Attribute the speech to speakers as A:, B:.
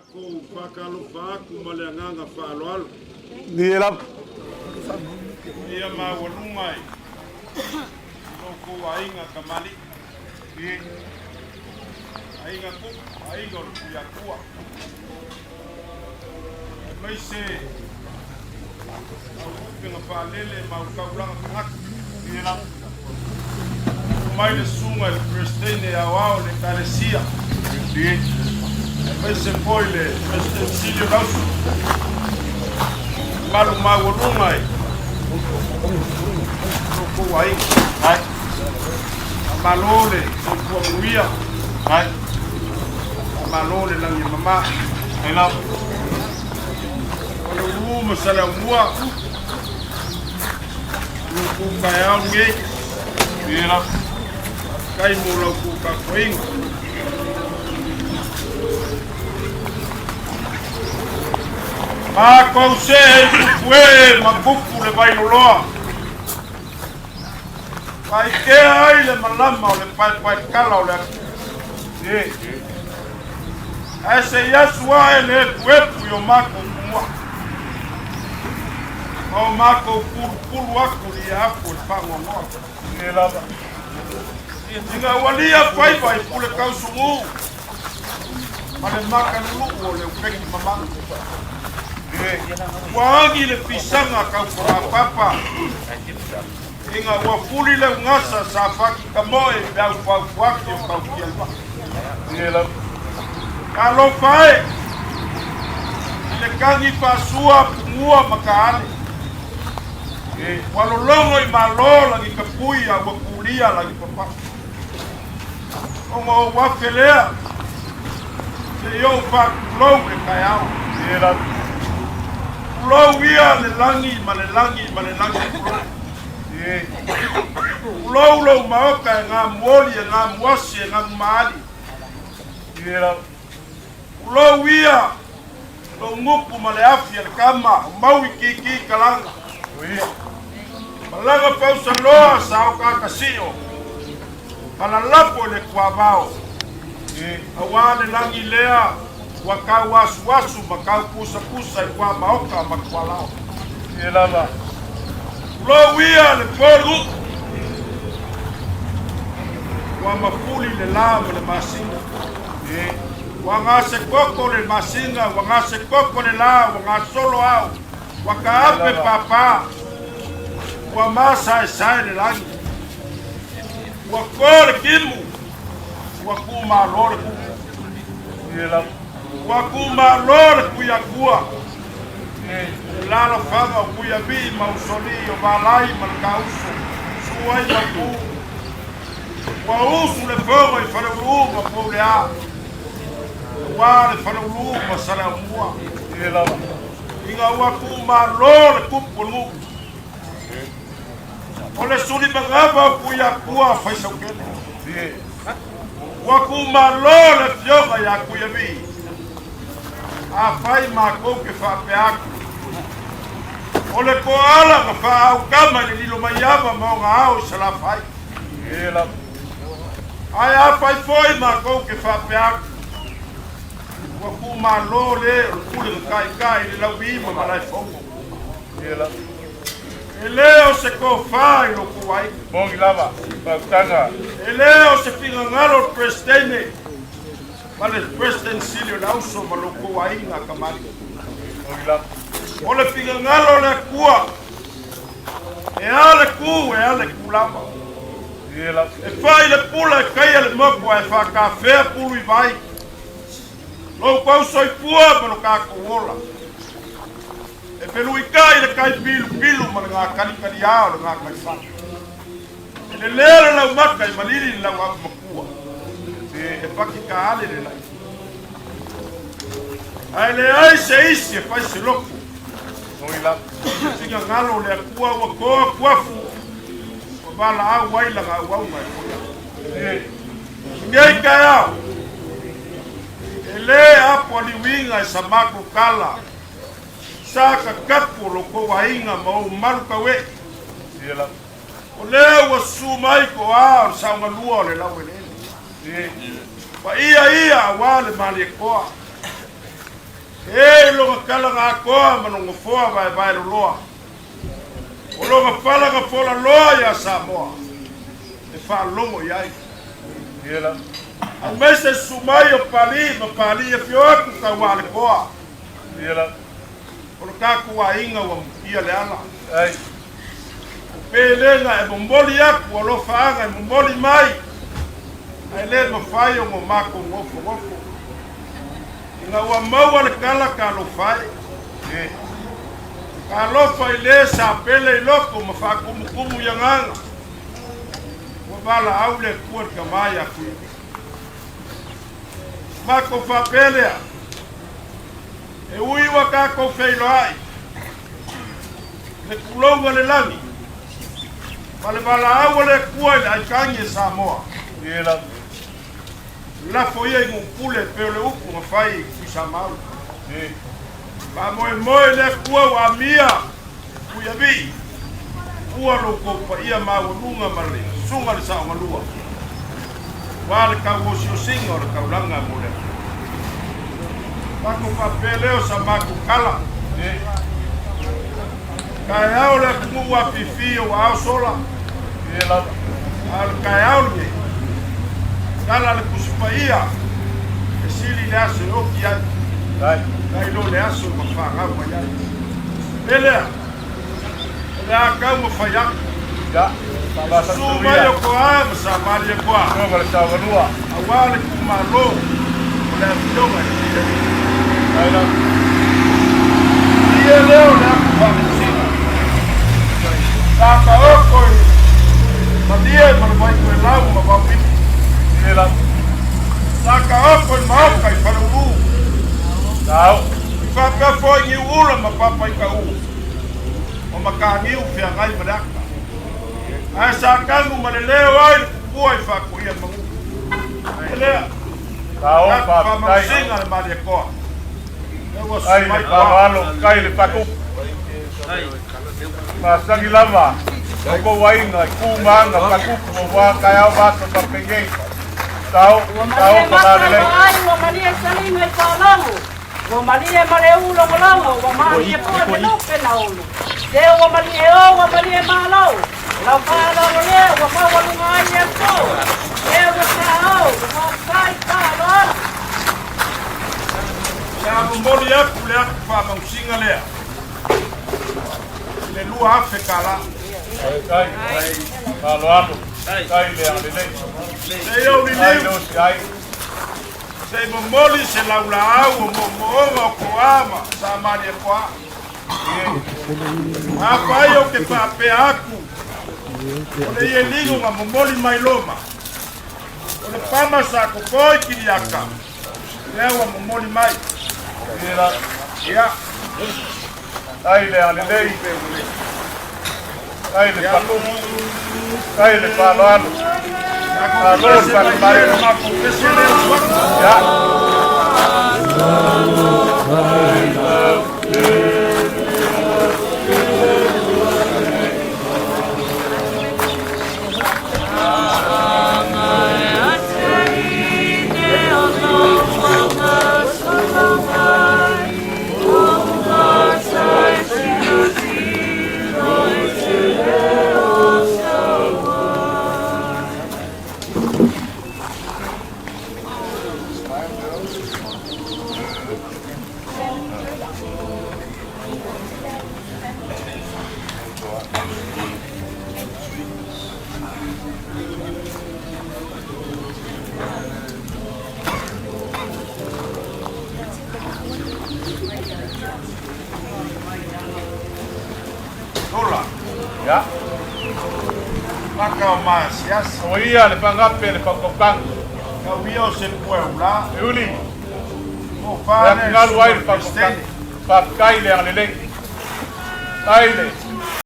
A: Aku pakalofa aku maleanganga whaaloalo.
B: Nira.
A: Ia mawalungai. Loko ainga kamali. Ainga ku, ainga lukuya kua. Mai se au pinga whaalele mau kauranga kangaka. Nira. Mai le sunga le prestene awao le karesia. Mai se foi le prestene silio lausu. Malu mawalungai. Loko ainga. Malole, kwa kuia. Hai. Malole langi mama. Ela. Ole umu sala mua. Loko kaya nge. Ela. Kai mula ku ka kuing. Ma conseil fue mabuku le bainoloa. Pai ke ai le malama o le pai kala o le e. Ese yasua ele kuepu yo mako kumua. O mako pulu aku li aku le pango noa. E lava. Tinga walia pai pule kausumu. Male maka lulu o le upeki mamanga. Wangi le pisanga kaupura papa. Inga wafuli le ngasa sa faki kamoe bau waki o kaukielwa. Niela. Kalau fae le kangi pasua pungua makaane. Walolongo i malo lagi kapui a wakulia lagi papa. Ongo wafelea. Se yo fa low le kayao. Niela. Low ia le langi malelangi. Ulo maoka nga moli nga mwasi nga mali. Ulo wia lo ngupu male afya kama mawi kiki kalanga. Malanga pausa loa sauka kasio. Malalapo le kwa bao. Awane langi lea wakau wasu makau pusa kwa maoka makwalao. Yelava. Lo wia le polu wa mafuli le lava le masinga wa ngase koko le masinga wa ngase koko le la wa ngasolo au wa kaape papa wa masa sai le langi wa kore kimu wa kuma lore wa kuma lore kuyakua Lala fanga kuya bi mausolio balai malcauso suai maku wa usu le fogo e fare uma polea wa le fare uma salamua ela inga wa ku malor ku pulu ole suli bagaba kuya kuwa faisa kele wa ku malor le fioga ya kuya bi a fai mako ke fa peaku ole ko ala ka fa au kama ni lo mayaba mo nga au sala fai ela ai a fai foi mako ke fa peaku wa ku malo le ku le kai le la wi ma la fongo ela eleo se ko fai lo ku ai mo lava ba tanga eleo se pinga ngalo prestene Vale, president Silio Lauso maloko ai nga kamali. Oila. Ole pinga ngalo le kua. E ale kulama. Ela. E fai le pula kai le moko e fa café pulu i vai. Lo pau soi pua pero ka kola. E pelu i kai le kai pilu ma nga kali ao nga kai fa. E le la maka i malili la makua. E faki ka ale le lai. Ai le ai se isi e fai se loko. Oila. Tinga ngalo le kua wa koa kuafu. O bala au waila nga wau mai. Ngei ka au. Ele apo li winga e samako kala. Saka kapu loko wa inga mau maruka we. Ela. O leo wa sumai ko au sa ngalua le lawe le. Pa ia wale mali koa. E longa kala ngā koa manonga foa vai loa. O longa whala ka fola loa ia Samoa. E whalongo iai.
B: Ila.
A: A mese sumai o pali, ma pali e fio aku ka wale koa.
B: Ila.
A: O lo kaku wa inga wa mukia le ala.
B: Ai.
A: O pelenga e momboli aku, o lo faanga e momboli mai. Ai le mawhai o ngo mako ngofo. Nga ua maua le kala ka lo fai. Ka lo fai le sa pele i loko ma whakumukumu yanganga. Ua wala au le kua ka mai a kui. Mako whapelea. E ui wa kako whailo ai. Le kulonga le langi. Wale wala au le kua le aikangi e Samoa.
B: Ila.
A: Lafo ia i ngupule peo le upu ma whai kuisa mau. Pa moe le kua wa mia. Kuia vi. Kua loko pa ia mau lunga mali. Sunga le sao ngalua. Wale ka wosi o singa o le kaulanga mole. Mako papeleo sa mako kala. Kai au le kumu wa fifi o au sola. Al kai au le. Kala le kusipaia. E sili le aso e oki ai. Kai lo le aso ma whanga ua iai. Pelea. Le a kau ma whaiak.
B: Ya.
A: Su mai o koa ma sa mali e koa.
B: Nova le Savanua.
A: Awale kumalo. O le afionga e tira.
B: Aina.
A: Ia leo le aku whamesina. Tata oko e. Madia e marawai koe lau ma wapiti.
B: Ila.
A: Saka oko e maoka i whanau.
B: Tau.
A: I whapea fo i ngiu ula ma papa i ka u. O ma ka ngiu whia ngai maraka. Ai sa kangu ma le leo ai le kukua i whaku ia mangu. E lea.
B: Tau pa
A: Whamausinga le mari e koa.
B: ai le palo kai le paku. Masangi lava. Ko wainga ku manga paku ko wa kai au va pa pengei. Tau pa le.
C: Ai wa mali e sali me palamo. Wa mali e male u lo lo wa mali e po le no pe na u. De wa mali e o wa mali e malo. La pa lo le wa pa wa lu ngai e po. E wa ta o wa sai ta lo.
A: Ya mboli aku le aku whamausinga lea. Le lua afe kala.
B: Kai. Alo. Kai le ale le.
A: Se eu li
B: Ai
A: liu.
B: no sai.
A: Se mboli se laula au mo koama sa mari e koa. Apa ai o ke whape aku. O le ie ligo nga mboli mai loma. O le pama sa kokoi kiriaka. Lewa mboli mai.
B: Ila.
A: Ia.
B: Ai le ale le. Ai le paku. Ai le palo alo.
A: Alo sa mai ma profesional.
B: Ya.
A: Tola.
B: Ya.
A: Maka o maasias.
B: O ia le pangape le pakokang.
A: Kau ia o se pueula.
B: Uli.
A: Mo
B: Ya
A: whane.
B: ngalu ai le pakokang. Pakai le ale le. Ai le.